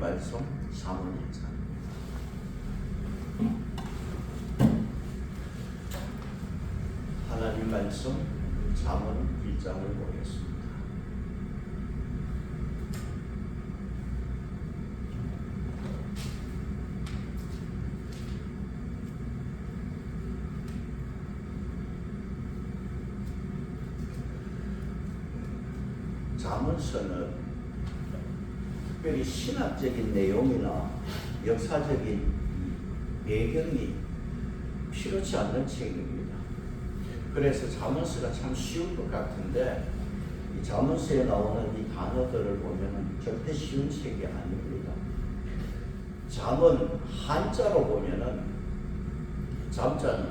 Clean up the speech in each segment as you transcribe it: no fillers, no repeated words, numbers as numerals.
말씀 잠언 1장. 하나님 말씀 잠언 1장을 보겠습니다. 잠언서는 특별히 신학적인 내용이나 역사적인 배경이 필요치 않는 책입니다. 그래서 잠언서가 참 쉬운 것 같은데 이 잠언서에 나오는 이 단어들을 보면 절대 쉬운 책이 아닙니다. 잠언 한자로 보면은 잠자는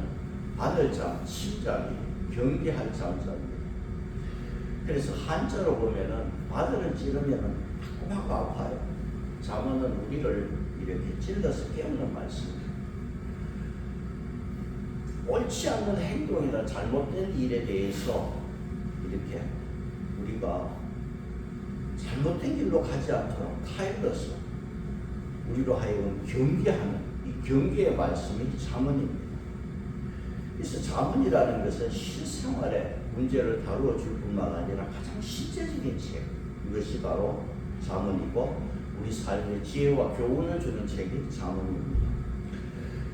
바늘잠, 심장이 경계할 잠자입니다. 그래서 한자로 보면은 바늘을 찌르면은 막 아파요. 잠언은 우리를 이렇게 찔러서 깨우는 말씀입니다. 옳지 않는 행동이나 잘못된 일에 대해서 이렇게 우리가 잘못된 길로 가지 않도록 타일러서 우리로 하여금 경계하는 이 경계의 말씀이 잠언입니다. 그래서 잠언이라는 것은 실생활의 문제를 다루어 줄 뿐만 아니라 가장 실제적인 책, 이것이 바로 잠언이고 우리 삶의 지혜와 교훈을 주는 책이 잠언입니다.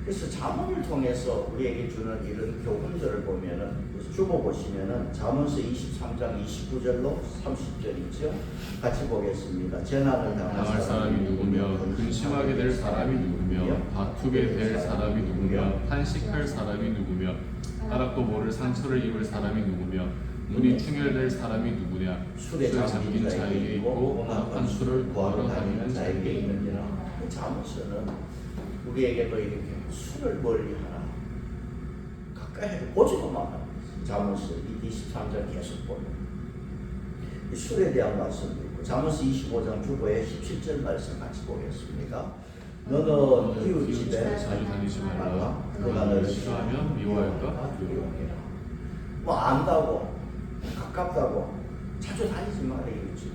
그래서 잠언을 통해서 우리에게 주는 이런 교훈들을 보면은 주보 보시면은 잠언서 23장 29절로 30절이죠. 같이 보겠습니다. 재난을 당할 사람이 누구며 근심하게 될 사람이 누구며 다투게 될 사람이 누구며 탄식할 사람이 누구며 까닭도 모를 상처를 입을 사람이 누구며 눈이 충혈될 사람이 누구냐. 술에 잠긴 자에게 있고 혼합한 술을 구하러 다니는 자에게 있느니라. 잠언서는 우리에게도 이렇게 술을 멀리 하라, 가까이 보지도 마라. 잠언서 23장 계속 보면 이 술에 대한 말씀도 있고 잠언서 25장 주보의 17절 말씀 같이 보겠습니다. 너는 이웃 집에 자주 다니지 말라. 그가 너를 싫어하면 미워할까 두려워해라. 뭐 안다고 가깝다고 자주 다니지 마라. 이웃 집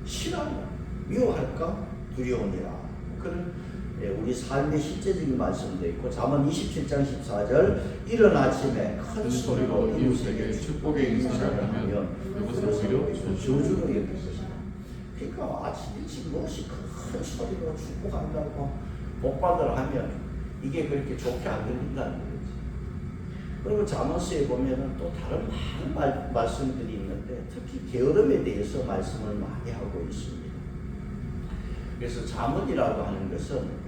싫어하면 미워할까 두려우니라. 그런 우리 삶의 실제적인 말씀도 있고 잠언 27장 14절 이른 아침에 큰 소리로 이웃에게 축복의 인사를 하면 이것을 오히려 저주로 여길 것이다. 그러니까 아침 일찍 무엇이 큰 소리로 축복한다고 복받으라 하면 이게 그렇게 좋게 안 들린다는 거지. 그리고 잠언서에 보면은 또 다른 많은 말씀들이 있는데 특히 게으름에 대해서 말씀을 많이 하고 있습니다. 그래서 잠언이라고 하는 것은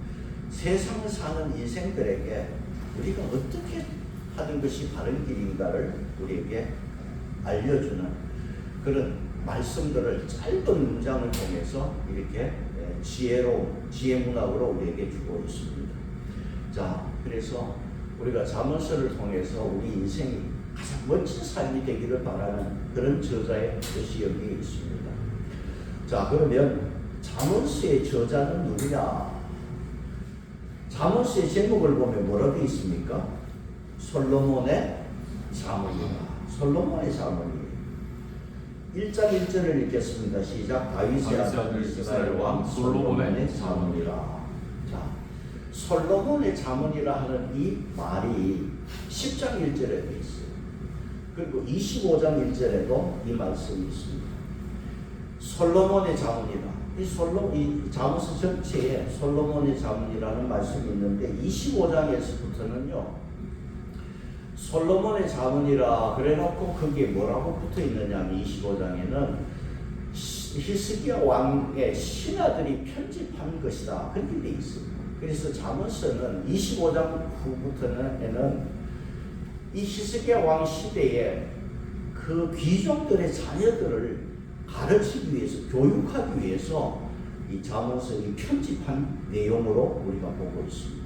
세상을 사는 인생들에게 우리가 어떻게 하는 것이 바른 길인가를 우리에게 알려주는 그런 말씀들을 짧은 문장을 통해서 이렇게 지혜 문학으로 우리에게 주고 있습니다. 자, 그래서 우리가 잠언서를 통해서 우리 인생이 가장 멋진 삶이 되기를 바라는 그런 저자의 뜻이 여기에 있습니다. 자, 그러면 잠언서의 저자는 누구냐? 잠언서의 제목을 보면 뭐라고 되어 있습니까? 솔로몬의 잠언이다. 솔로몬의 잠언이에요. 1장 1절을 읽겠습니다. 시작. 다윗의 아들 이스라엘 왕 솔로몬의 잠언이라. 자, 솔로몬의 잠언이라 하는 이 말이 10장 1절에 되어 있어요. 그리고 25장 1절에도 이 말씀이 있습니다. 솔로몬의 잠언이다. 이 잠언서 전체에 솔로몬의 잠언이라는 말씀이 있는데 25장에서부터는요 솔로몬의 잠언이라 그래놓고 거기에 뭐라고 붙어 있느냐면 25장에는 히스기야 왕의 신하들이 편집한 것이다 그렇게 돼 있습니다. 그래서 잠언서는 25장 후부터는 이 히스기야 왕 시대에 그 귀족들의 자녀들을 가르치기 위해서, 교육하기 위해서 이 잠언서를 편집한 내용으로 우리가 보고 있습니다.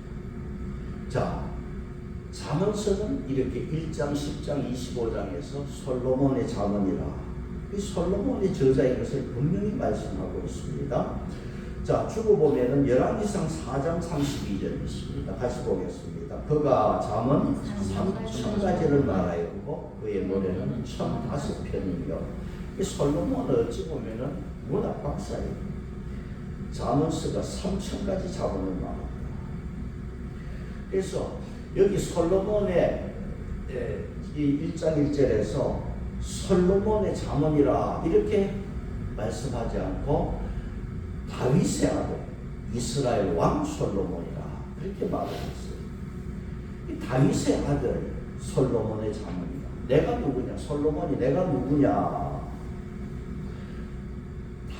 자, 잠언서는 이렇게 1장, 10장, 25장에서 솔로몬의 잠언이라 이 솔로몬의 저자인 것을 분명히 말씀하고 있습니다. 자, 주고 보면은 열왕기상 4장 32절 있습니다. 같이 보겠습니다. 그가 잠언 3,000가지를 말하였고 그의 노래는 1,005편이며 이 솔로몬은 어찌 보면은 문학 박사예요. 자문서가 3,000가지 자문을 나옵니다. 그래서 여기 솔로몬의 이 1장 1절에서 솔로몬의 자문이라 이렇게 말씀하지 않고 다윗의 아들 이스라엘 왕 솔로몬이라 그렇게 말을 했어요. 이 다윗의 아들 솔로몬의 자문이다. 내가 누구냐? 솔로몬이 내가 누구냐?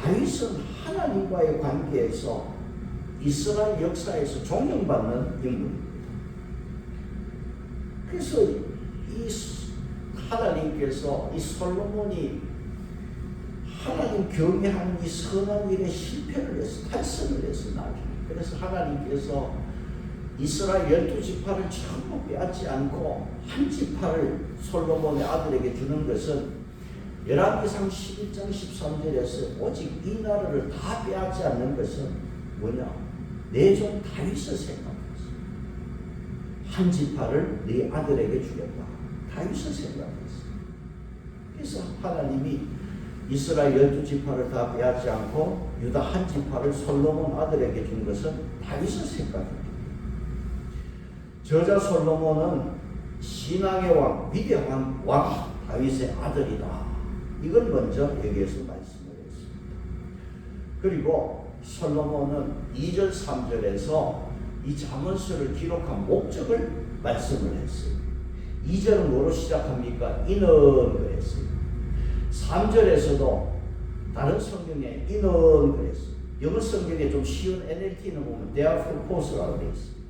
다윗은 하나님과의 관계에서 이스라엘 역사에서 존경받는 인물입니다. 그래서 이 하나님께서 이 솔로몬이 하나님 경외하는 이 선한 일에 실패를 해서 탈선을 해서 나중에 그래서 하나님께서 이스라엘 12지파를 전부 빼앗지 않고 한 지파를 솔로몬의 아들에게 주는 것은 열왕기상 11장 13절에서 오직 이 나라를 다 빼앗지 않는 것은 뭐냐? 내 종 다윗을 생각했어. 한 지파를 네 아들에게 주겠다. 다윗을 생각했어. 그래서 하나님이 이스라엘 12지파를 다 빼앗지 않고 유다 한 지파를 솔로몬 아들에게 준 것은 다윗을 생각했다. 저자 솔로몬은 신앙의 왕, 위대한 왕 다윗의 아들이다. 이걸 먼저 여기에서 말씀을 했습니다. 그리고 솔로몬은 2절 3절에서 이 잠언서를 기록한 목적을 말씀을 했어요. 2절은 뭐로 시작합니까? 이는 그랬어요. 3절에서도 다른 성경에 이는 그랬어요. 영어 성경에 좀 쉬운 NLT는 보면 therefore pause라고 되어 있어요.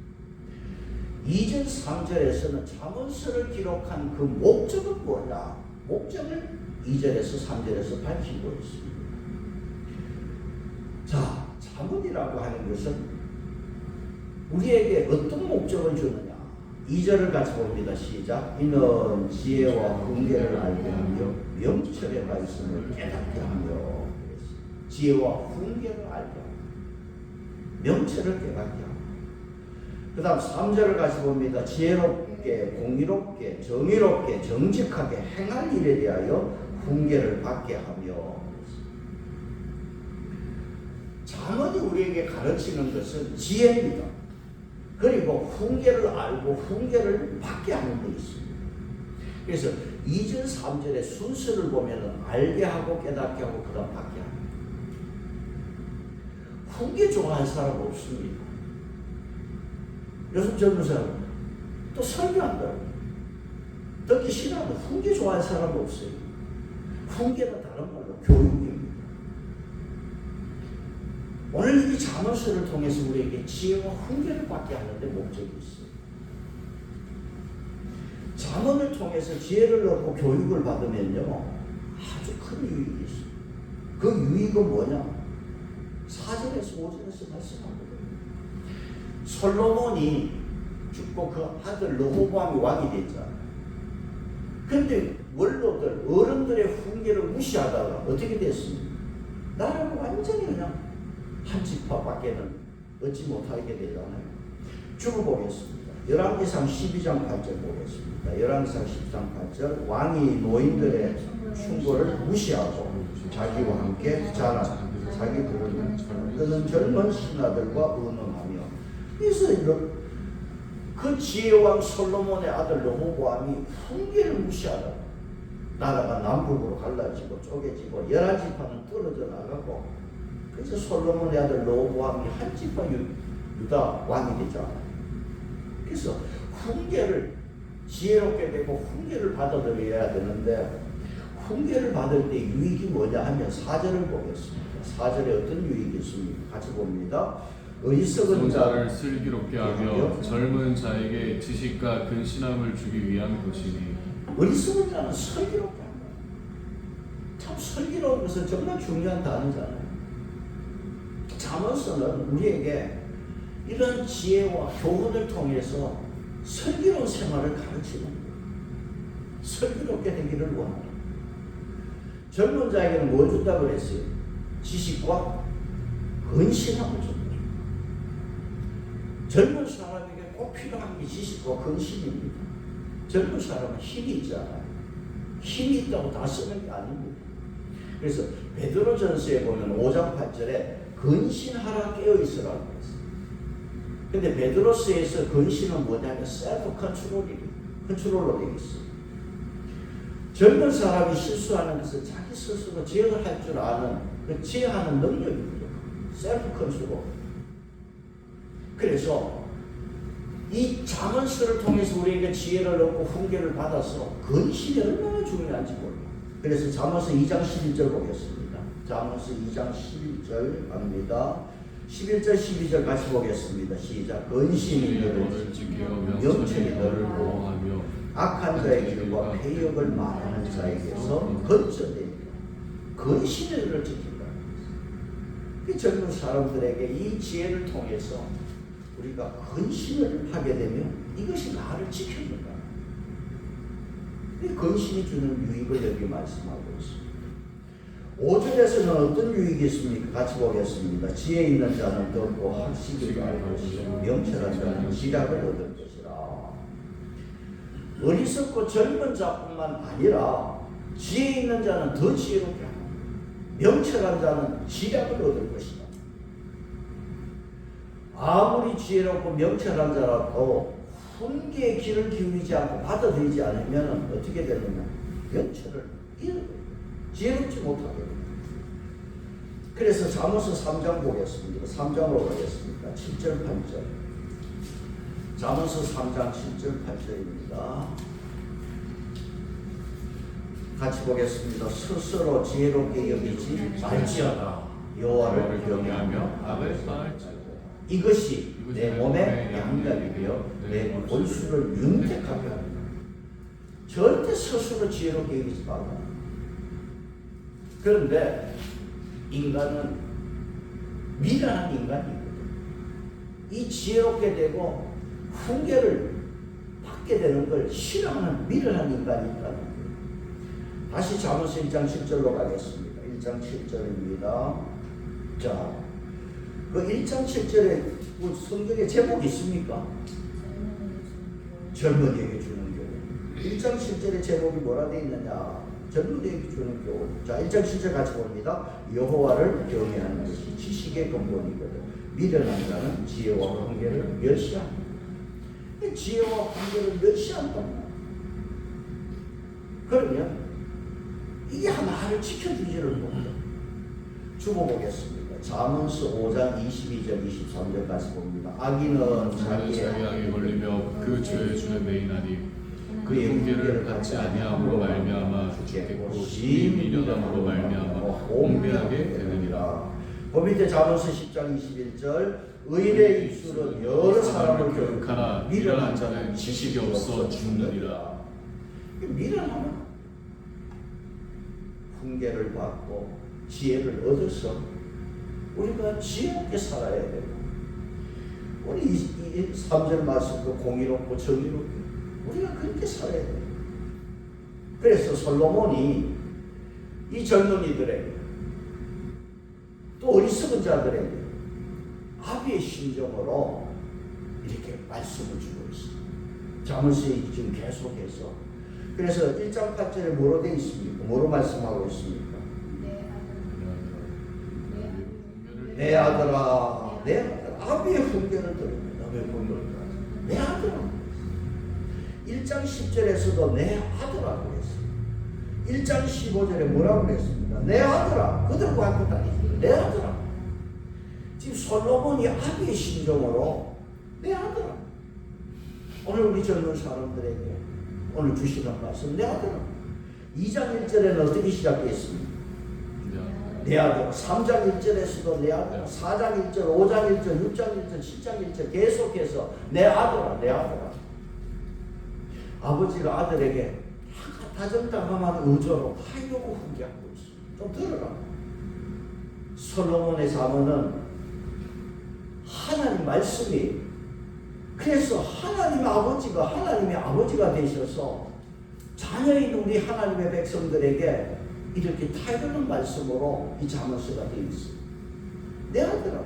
2절 3절에서는 잠언서를 기록한 그 목적은 뭐냐? 목적을 2절에서 3절에서 밝히고 있습니다. 자, 잠언이라고 하는 것은 우리에게 어떤 목적을 주느냐? 2절을 같이 봅니다. 시작. 이는 지혜와 훈계를 알게 하며 명철의 말씀을 깨닫게 하며 지혜와 훈계를 알게 하며 명철을 깨닫게 하며 그 다음 3절을 같이 봅니다. 지혜롭게 공의롭게 정의롭게 정직하게 행할 일에 대하여 훈계를 받게 하며 잠언이 우리에게 가르치는 것은 지혜입니다. 그리고 훈계를 알고 훈계를 받게 하는 데 있습니다. 그래서 2절 3절의 순서를 보면 알게 하고 깨닫게 하고 그 다음 받게 합니다. 훈계 좋아하는 사람 없습니다. 요즘 젊은 사람 또 설교한다고 듣기 싫어하고 훈계 좋아하는 사람 없어요. 훈계는 다른 말로 교육입니다. 오늘 이 잠언서를 통해서 우리에게 지혜와 훈계를 받게 하는데 목적이 있어요. 잠언을 통해서 지혜를 얻고 교육을 받으면요 아주 큰 유익이 있어요. 그 유익은 뭐냐? 4절에서 5절에서 말씀하거든요. 솔로몬이 죽고 그 아들 르호보암이 왕이 됐잖아요. 그런데 원로들, 어른들의 훈계를 무시하다가 어떻게 됐습니까? 나라가 완전히 그냥 한 지파밖에는 얻지 못하게 되잖아요. 죽어보겠습니다. 열왕기상 12장 8절 보겠습니다. 열왕기상 13장 8절 왕이 노인들의 충고를 무시하고 자기와 함께 자라 자기들은 그는 젊은 신하들과 의논하며 그래서 그 지혜왕 솔로몬의 아들 르호보암이 훈계를 무시하다가 나라가 남북으로 갈라지고 쪼개지고 11지파는 떨어져 나가고 그래서 솔로몬의 아들 르호보암이 한 지파 유다 왕이 되잖아요. 그래서 훈계를 지혜롭게 되고 훈계를 받아들여야 되는데 훈계를 받을 때 유익이 뭐냐 하면 4절을 보겠습니다. 4절에 어떤 유익이 있습니까? 같이 봅니다. 어리석은 자를 슬기롭게 하며 젊은 자에게 지식과 근신함을 주기 위한 것이니 어리석은 자는 슬기롭게 한다. 참 슬기로운 것은 정말 중요한 단어잖아요. 잠언서는 우리에게 이런 지혜와 교훈을 통해서 슬기로운 생활을 가르치는 거예요. 슬기롭게 되기를 원합니다. 젊은 자에게는 뭘 준다고 그랬어요? 지식과 근신함을 준다. 젊은 사람에게 꼭 필요한 게 지식과 근신입니다. 젊은 사람은 힘이 있잖아요. 힘이 있다고 다 쓰는 게 아닙니다. 그래서 베드로전서에 보면 5장 8절에 근신하라 깨어있으라고 했어요. 근데 베드로서에서 근신은 뭐냐면 셀프 컨트롤로 되어 있어요. 젊은 사람이 실수하는 것은 자기 스스로 제어할 줄 아는 그 제어하는 능력이 부족합니다. 셀프 컨트롤. 그래서 이 잠언서를 통해서 우리에게 지혜를 얻고 훈계를 받아서 근신이 얼마나 중요한지 몰라. 그래서 잠언서 2장 11절 보겠습니다. 잠언서 2장 11절 갑니다. 11절 12절 같이 보겠습니다. 시작. 근신이 너를 지켜 명철이 너를 보호하며 악한 자의 길과 폐역을 말하는 자에게서 건져내리라. 근신이 너를 지킨다. 그 젊은 사람들에게 이 지혜를 통해서 우리가 근신을 하게 되면 이것이 나를 지켜준다. 이 근신이 주는 유익을 여기 말씀하고 있습니다. 5절에서는 어떤 유익이 있습니까? 같이 보겠습니다. 지혜 있는 자는 듣고 학식을 알고 명철한 자는 지략을 얻을 것이라. 어리석고 젊은 자뿐만 아니라 지혜 있는 자는 더 지혜롭게 하고 명철한 자는 지략을 얻을 것이다. 아무리 지혜롭고 명철한 자라도 훈계의 귀를 기울이지 않고 받아들이지 않으면 어떻게 되느냐? 명철을 잃어버려요. 지혜롭지 못하게 됩니다. 그래서 잠언서 3장 보겠습니다. 3장으로 가겠습니다. 7절 8절. 잠언서 3장 7절 8절입니다. 같이 보겠습니다. 스스로 지혜롭게 여기지 말지어다. 여호와를 경외하며 악을 떠날지어다. 이것이 내 몸의 양약이며 내 본수를 윤택하게 합니다. 절대 스스로 지혜롭게 여기지 말라. 그런데 인간은 미련한 인간이거든. 이 지혜롭게 되고 훈계를 받게 되는 걸 싫어하는 미련한 인간이 있다는 거예요. 다시 잠언서 1장 7절로 가겠습니다. 1장 7절입니다. 자, 그 1장 7절에 성경에 제목이 있습니까? 젊은이에게 주는 교훈. 1장 7절에 제목이 뭐라 되어 있느냐? 젊은이에게 주는 교훈. 자, 1장 7절 같이 봅니다. 여호와를 경외하는 것이 지식의 근본이거든. 미련한 자는 지혜와 훈계를 멸시합니다. 지혜와 훈계를 멸시한다. 그러면 이게 하나를 지켜주지를 못해. 주보 보겠습니다. 잠언서 5장 22절 23절까지 봅니다. 악인은 자기의 악에 걸리며 그 죄의 주에 매이나니 그의 훈계를 받지 아니함으로 말미암아 죽겠고 미련함으로 말미암아 홍배하게 되느니라. 그 밑에 잠언서 10장 21절 의인의 입술은 여러 사람을 교육하나 미련한 자는 지식이 없어 죽느니라. 미련하면 훈계를 받고 지혜를 얻어서 우리가 지혜롭게 살아야 되고, 우리 이 3절 말씀도 공의롭고 정의롭게 우리가 그렇게 살아야 돼요. 그래서 솔로몬이 이 젊은이들에게 또 어리석은 자들에게 아비의 심정으로 이렇게 말씀을 주고 있습니다. 잠언서에 지금 계속해서. 그래서 1장 8절에 뭐로 되어 있습니까? 뭐로 말씀하고 있습니까? 내 아들아, 내 아들아, 아비의 훈계를 들으라. 아비의 훈계를 들으라. 내 아들아. 1장 10절에서도 내 아들아라고 했습니다. 1장 15절에 뭐라고 했습니다? 내 아들아, 그들과 함께 다니지. 내 아들아. 지금 솔로몬이 아비의 심정으로 내 아들아. 오늘 우리 젊은 사람들에게 오늘 주시는 말씀, 내 아들아. 2장 1절에는 어떻게 시작했습니까? 내 아들. 3장 1절에서도 내 아들. 4장 1절, 5장 1절, 6장 1절, 7장 1절 계속해서 내 아들아, 내 아들아. 아버지가 아들에게 다정다감한 의조로 하려고 훈계하고 있습니다. 좀 들어라. 솔로몬의 자문은 하나님 말씀이, 그래서 하나님의 아버지가 되셔서 자녀인 우리 하나님의 백성들에게 이렇게 타이르는 말씀으로 이 잠언서가 되어 있습니다. 내 아들아.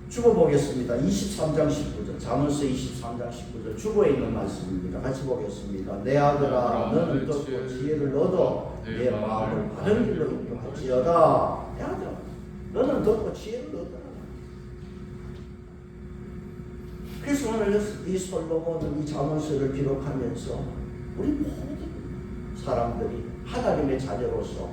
주보 보겠습니다. 23장 19절. 잠언서 23장 19절. 주보에 있는 말씀입니다. 같이 보겠습니다. 내 아들아, 너는 듣고 지혜를 얻어 내 마음을 바른 길로 인도할지어다. 해야죠. 너는 듣고 지혜를 얻어라. 그래서 오늘 이 솔로몬은 이 잠언서를 기록하면서 우리 모든 사람들이 하나님의 자녀로서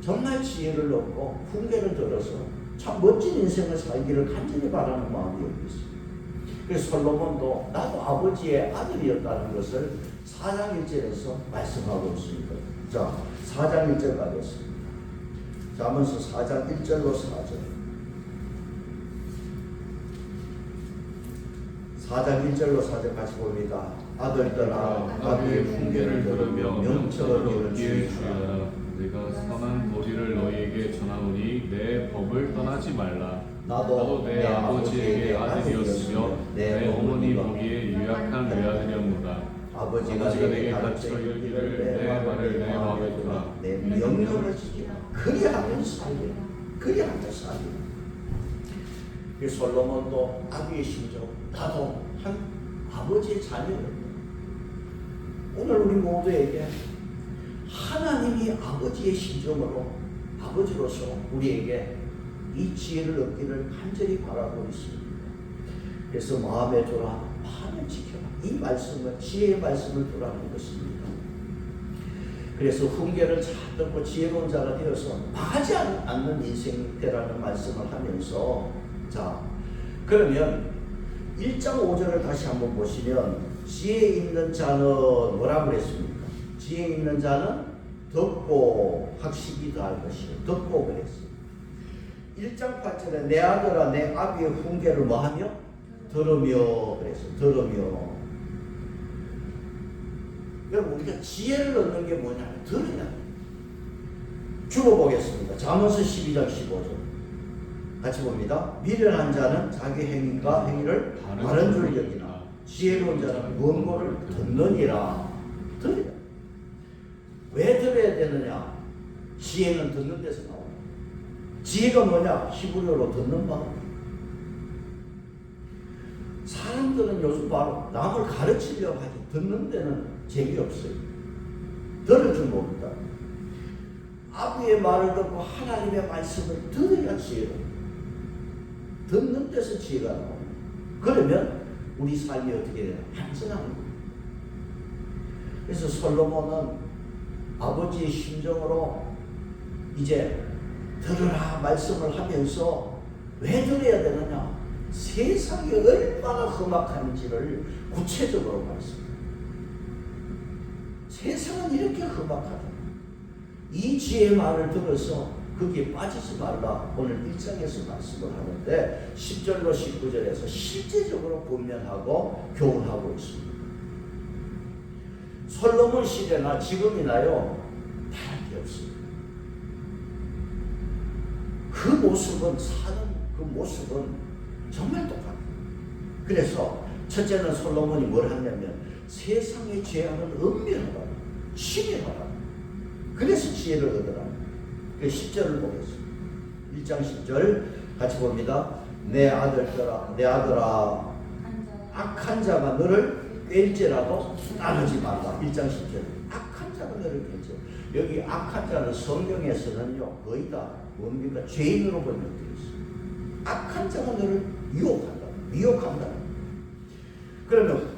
정말 지혜를 얻고 훈계를 들어서 참 멋진 인생을 살기를 간절히 바라는 마음이 여기 있습니다. 그래서 솔로몬도 나도 아버지의 아들이었다는 것을 4장 1절에서 말씀하고 있습니다. 자, 4장 1절 가겠습니다. 잠언서 4장 1절로 4절. 4장 1절로 4절 같이 봅니다. 아들들아 아비의 훈계를 들으며 명철을 얻기에 주의하라. 내가 선한 도리를 너희에게 전하노니 내 법을 떠나지 말라. 나도 내 아버지에게 아들이었으며 내 어머니 보기에 유약한 외아들이었노라. 아버지가 내게 가르쳐 이르기를 내 말을 내 마음에 두라. 내 명령을 지키라. 그리하면 살리라. 그리하면 살리라. 그 솔로몬도 아비의 심정, 나도 한 아버지의 자녀입니다. 오늘 우리 모두에게 하나님이 아버지의 심정으로 아버지로서 우리에게 이 지혜를 얻기를 간절히 바라고 있습니다. 그래서 마음에 두라, 마음에 지켜라. 이 말씀은 지혜의 말씀을 두라는 것입니다. 그래서 훈계를 잘 듣고 지혜로운 자가 되어서 망하지 않는 인생이 되라는 말씀을 하면서, 자, 그러면 1장 5절을 다시 한번 보시면 지혜 있는 자는 뭐라고 그랬습니까? 지혜 있는 자는 듣고 학식이 더할 것이요. 듣고 그랬어요. 1장 8절에 내 아들아 내 아비의 훈계를 뭐하며? 들으며 그랬어요. 들으며. 여러분 우리가 지혜를 얻는 게 뭐냐면 들으냐. 주어보겠습니다. 잠언서 12장 15절. 같이 봅니다. 미련한 자는 자기 행위를 바른 줄 여기나 지혜로운 자는 원고를 듣느니라. 들으라. 왜 들어야 되느냐? 지혜는 듣는 데서 나와요. 지혜가 뭐냐? 히브리어로 듣는 마음. 사람들은 요즘 바로 남을 가르치려고 하지 듣는 데는 재미없어요. 들을 줄 모른다. 아비의 말을 듣고 하나님의 말씀을 들어야 지혜로. 듣는 데서 지혜가 나와요. 그러면 우리 삶이 어떻게 되나? 안전한 거예요. 그래서 솔로몬은 아버지의 심정으로 이제 들으라 말씀을 하면서 왜 들어야 되느냐? 세상이 얼마나 험악한지를 구체적으로 말씀합니다. 세상은 이렇게 험악하다. 이 지혜의 말을 들어서 거기에 빠지지 말라. 오늘 1장에서 말씀을 하는데 10절로 19절에서 실제적으로 분명하고 교훈하고 있습니다. 솔로몬 시대나 지금이나요 다를 게 없습니다. 그 모습은 사는 그 모습은 정말 똑같아요. 그래서 첫째는 솔로몬이 뭘 하냐면 세상의 죄악은 은밀하다, 치밀하다. 그래서 지혜를 얻으라. 10절을 보겠습니다. 1장 10절 같이 봅니다. 내 아들아 악한 자가 너를 꿰일지라도 따르지 말라. 1장 10절 악한 자가 너를 꿰일지. 여기 악한 자는 성경에서는요 거의 다 뭡니까? 죄인으로 번역되어 있습니다. 악한 자가 너를 미혹한다. 그러면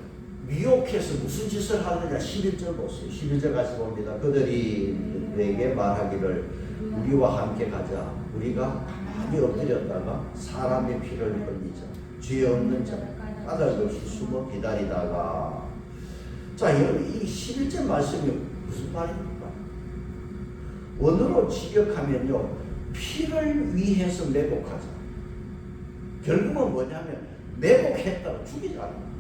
미혹해서 무슨 짓을 하느냐? 11절 보세요. 11절 같이 봅니다. 그들이 내게 말하기를 우리와 함께 가자. 우리가 많이 엎드렸다가 사람의 피를 흘리자. 죄 없는 자 까닭없이 숨어 기다리다가. 자, 이 11절 말씀이 무슨 말입니까? 원어로 직역하면요 피를 위해서 매복하자. 결국은 뭐냐면 매복했다고 죽이자.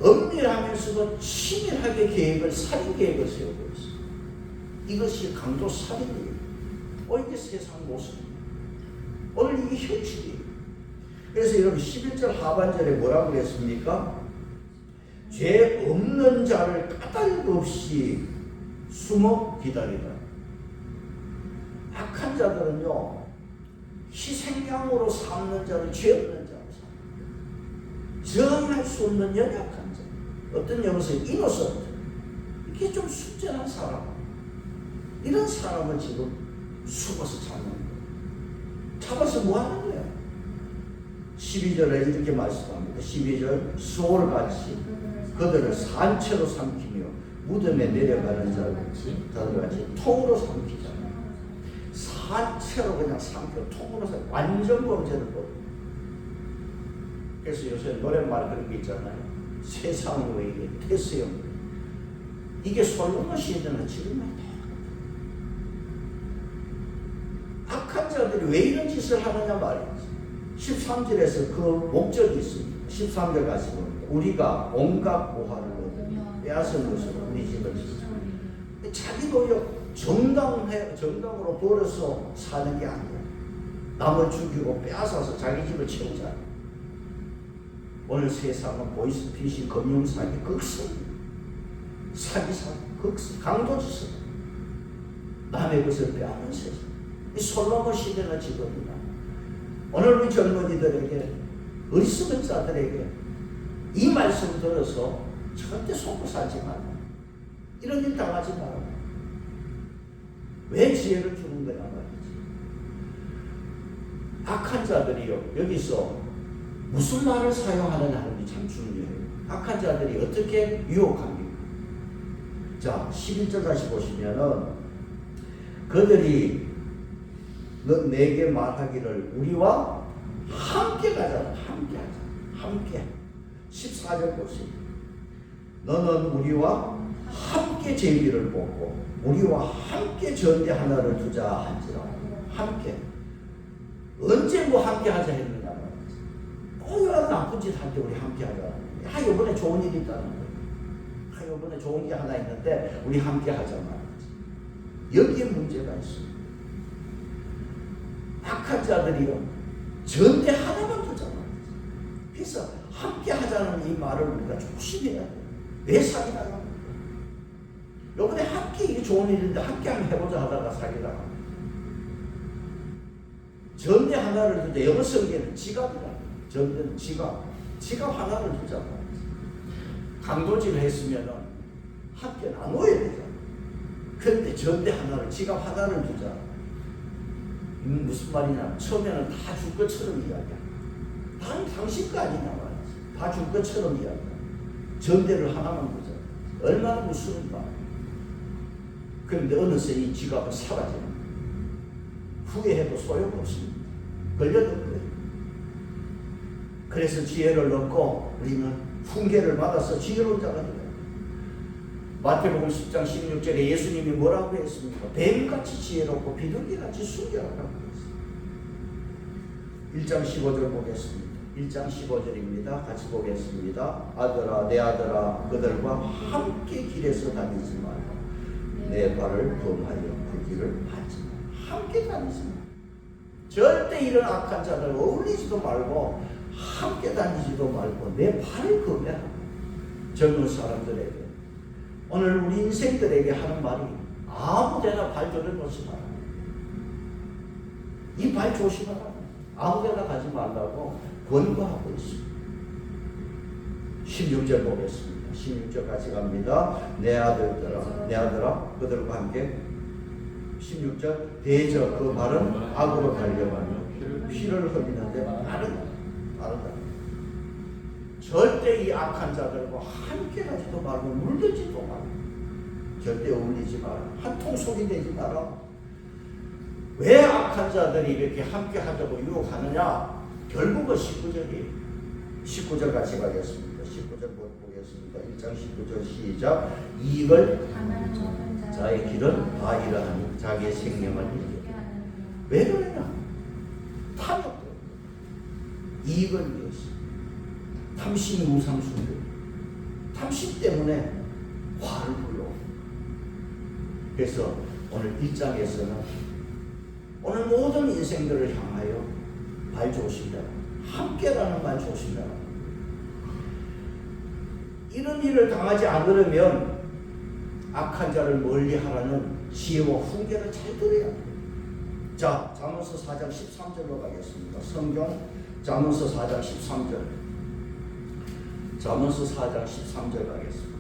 은밀하면서도 치밀하게 살인 계획을 세우고 있어요. 이것이 강도 살인이에요. 이게 세상 모습입니다. 오늘 이게 현실이에요. 그래서 여러분 11절 하반절에 뭐라고 그랬습니까? 죄 없는 자를 까닭없이 숨어 기다리라. 악한 자들은요 희생양으로 삼는 자를 죄 없는 자로 삼는 정할 수 없는 연약한 자. 어떤 영어에서 이노선트. 이게 좀 순전한 사람. 이런 사람을 지금 숨어서 잡는 거예요. 잡아서 뭐 하는 거예요? 12절에 이렇게 말씀합니다. 12절 소울같이 그들을 산채로 삼키며 무덤에 내려가는 자들같이 통으로 삼키잖아요. 산채로 그냥 삼켜 통으로 삼켜 완전 범죄를 법. 그래서 요새 노랫말 그런 게 있잖아요. 세상이 왜 이게 태수형 이게 솔로몬 시대는 지금은 악한 자들이 왜 이런 짓을 하느냐 말이지. 13절에서 그 목적이 있습니다. 13절 같이 봅니다. 우리가 온갖 보화를 빼앗은 것으로 우리 집을 짓습니다. 자기 노력 정당으로 벌어서 사는 게 아니에요. 남을 죽이고 빼앗아서 자기 집을 채우잖아요. 오늘 세상은 보이스피싱, 금융사기, 극성, 사기사기, 극성, 강도짓을 남의 것을 빼앗는 세상. 이 솔로몬 시대는 지금이다. 오늘 우리 젊은이들에게 어리석은 자들에게 이 말씀 들어서 절대 속고 살지 말라. 이런 일 당하지 말라. 왜 지혜를 주는 거냐 말이지. 악한 자들이요 여기서 무슨 말을 사용하느냐 하는 게 참 중요해요. 악한 자들이 어떻게 유혹합니까? 자 11절 다시 보시면은 그들이 내게 말하기를 우리와 함께 가자. 함께 하자. 함께. 14절 보세요. 너는 우리와 함께 제비를 뽑고 우리와 함께 전대 하나를 두자 한지라. 함께. 언제 뭐 함께 하자 했느냐 말이지. 이런 나쁜 짓 할 때 우리 함께 하자. 이번에 좋은 일이 있다는 거예요. 이번에 좋은 게 하나 있는데 우리 함께 하자 말이지. 여기에 문제가 있어요. 악한 자들이요 전대 하나만 두자 말이지. 그래서 함께 하자는 이 말을 우리가 조심해야 돼요. 왜 사기당합니까? 요번에 함께 이게 좋은 일인데 함께 한번 해보자 하다가 사기당합니다. 전대 하나를 두자. 영어 성경은 지갑이라. 전대는 지갑. 지갑 하나를 두자 말이지. 강도질을 했으면은 함께 나눠야 되잖아. 그런데 전대 하나를, 지갑 하나를 두자. 무슨 말이냐? 처음에는 다 줄 것처럼 이야기야. 당신 거 아니냐 말이지. 다 줄 것처럼 이야기야. 전대를 하나만 두자. 얼마나 무서운가. 그런데 어느새 이 지갑은 사라지는 후회해도 소용없습니다. 걸려도 그래. 그래서 지혜를 얻고 우리는 훈계를 받아서 지혜로운 자가 되어요. 마태복음 10장 16절에 예수님이 뭐라고 했습니까? 뱀같이 지혜롭고 비둘기같이 순결하라고 했습니다. 1장 15절 보겠습니다. 1장 15절입니다. 같이 보겠습니다. 아들아 내 아들아 그들과 함께 길에서 다니지 말라. 내 발을 범하여 그 길을 받지 말라. 함께 다니지 말라. 절대 이런 악한 자들 어울리지도 말고 함께 다니지도 말고 내 발을 범해라. 젊은 사람들에게 오늘 우리 인생들에게 하는 말이 아무데나 발 들여놓지 마라. 이 발 조심하라. 아무데나 가지 말라고 권고하고 있습니다. 16절 보겠습니다. 16절 같이 갑니다. 내 아들아 그들과 함께 16절 대저 그 발은 악으로 달려가며 피를 흘리는데 빠르다. 절대 이 악한 자들과 함께 가지도 말고 물들지도 말고 절대 어울리지 마라. 한 통 속이 되지 마라. 왜 악한 자들이 이렇게 함께 하자고 유혹하느냐? 결국은 19절이에요. 19절 같이 가겠습니다. 19절 보겠습니다. 1장 19절 시작. 이익을 자의 길은 다 이러하니 자기의 생명을 잃게. 왜 그러냐? 탐욕 때문에. 이익을 위해서. 탐심이 우상숭배. 탐심 때문에 화를 불러. 그래서 오늘 1장에서는 오늘 모든 인생들을 향하여 말 조심해라. 함께라는 말 조심해라. 이런 일을 당하지 않으려면 악한 자를 멀리하라는 지혜와 훈계를 잘 들어야 돼요. 자, 잠언서 4장 13절로 가겠습니다. 성경 잠언서 4장 13절. 잠언서 4장 13절 가겠습니다.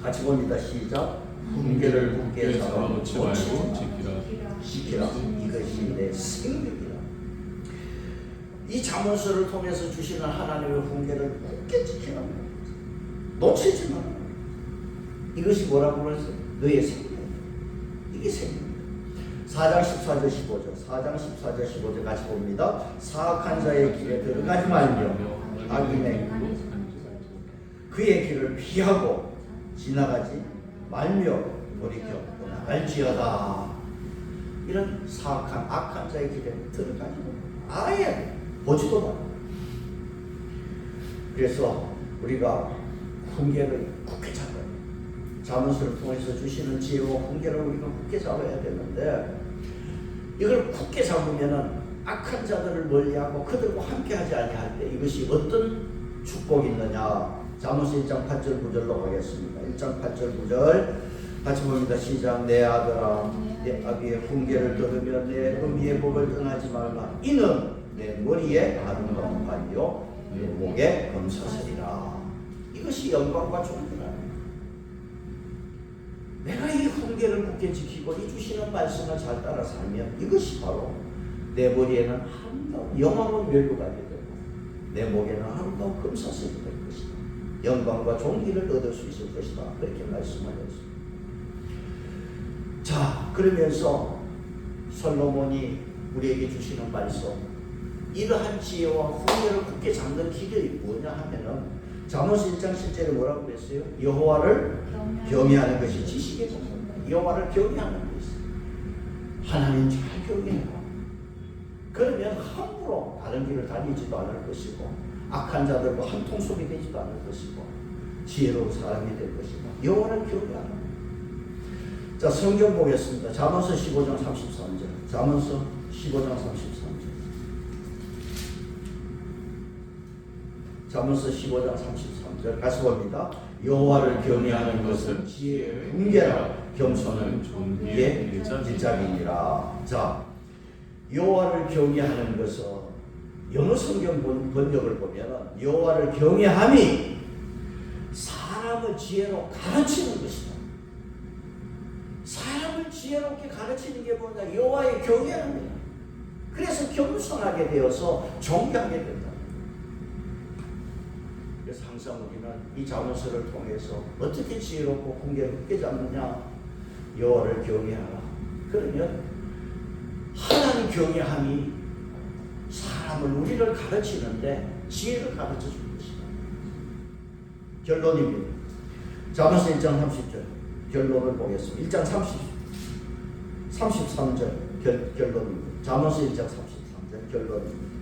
같이 봅니다. 시작. 훈계를 굳게 잡아놓지 말고 지키라. 이것이 내 생명이라. 이 잠언서를 통해서 주시는 하나님의 훈계를 굳게 지키라. 놓치지 마라. 이것이 뭐라고 그랬어요? 너의 생명. 이게 생명. 4장 14절 15절 4장 14절 15절 같이 봅니다. 사악한 자의 길에 들어가지 말며 악인의 그의 길을 피하고 지나가지 말며 돌이켜 나갈지어다. 이런 사악한 악한 자의 길에 들어가지 마. 아예 보지도 마. 그래서 우리가 훈계를 굳게 잡아야 돼. 잠언서를 통해서 주시는 지혜와 훈계를 우리가 굳게 잡아야 되는데, 이걸 굳게 잡으면은 악한 자들을 멀리하고 그들과 함께하지 아니할 때 이것이 어떤 축복이 있느냐. 잠언서 1장 8절 9절로 가겠습니다. 1장 8절 9절 같이 봅니다. 시작. 내 아들아 내 아비의 훈계를 들으며 내 어미의 법을 떠나지 말라. 이는 내 머리에 아름다운 바이요 내 목에 검사슬이라. 이것이 영광과 존귀라. 내가 이 훈계를 굳게 지키고 이 주시는 말씀을 잘 따라 살면 이것이 바로 내 머리에는 아름다운 영광의 멸류가 되고 내 목에는 아름다운 금사슬이 될 것이다. 영광과 존귀를 얻을 수 있을 것이다. 그렇게 말씀하셨습니다. 자, 그러면서 솔로몬이 우리에게 주시는 말씀, 이러한 지혜와 훈계를 굳게 잡는 길이 뭐냐 하면은 잠언서 1장 10절에 뭐라고 그랬어요? 여호와를 경외하는 것이 지식의 본분이다. 여호와를 경외하는 것이 하나님 잘 경외해라. 그러면 함부로 다른 길을 다니지도 않을 것이고 악한 자들과 한통속이 되지도 않을 것이고 지혜로운 사람이 될 것이다. 여호와를 경외하라. 자, 성경 보겠습니다. 잠언서 15장 33절. 잠언서 15장 33절. 잠언서 15장 33절 같이 봅니다. 여호와를 경외하는 것은 지혜의 훈계라. 겸손은 존귀의 일작이니라. 자, 여호와를 경외하는 것은 영어 성경 번역을 보면 여호와를 경외함이 사람을 지혜로 가르치는 것이다. 사람을 지혜롭게 가르치는 게 뭐냐? 여호와의 경외함이다. 그래서 겸손하게 되어서 존경하게 된다. 그래서 항상 우리는 이 잠언서를 통해서 어떻게 지혜롭고 훈계를 굳게 잡느냐? 여호와를 경외하라. 그러면 하나님 경외함이 사람을 우리를 가르치는데 지혜를 가르쳐 줄 것이다. 결론입니다. 잠언서 1장 30절 결론을 보겠습니다. 1장 33절 결론입니다. 잠언서 1장 33절 결론입니다.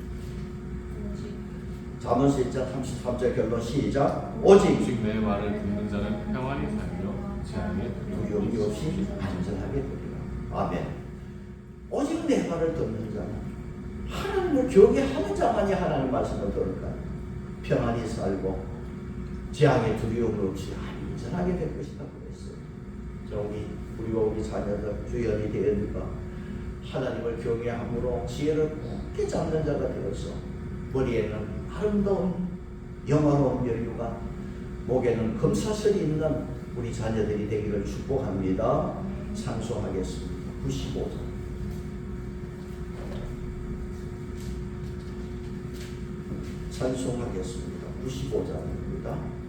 잠언서 1장 33절 결론 시작. 오직 내 말을 듣는 자는 평안히 살며 재앙에 두려움이 없이 안전하게 되리라. 아멘. 오직 내 말을 듣는 자는, 하나님을 경외하는 자만이 하나님 말씀을 들을까요? 평안히 살고 재앙에 두려움 없이 안전하게 될 것이다 그랬어요. 자, 우리와 우리 자녀들 주연이 되어니까 하나님을 경외함으로 지혜를 굳게 잡는 자가 되어서 머리에는 아름다운 영화로운 멸류관, 목에는 금사슬이 있는 우리 자녀들이 되기를 축복합니다. 찬송하겠습니다. 95장. 찬송하겠습니다. 95장입니다.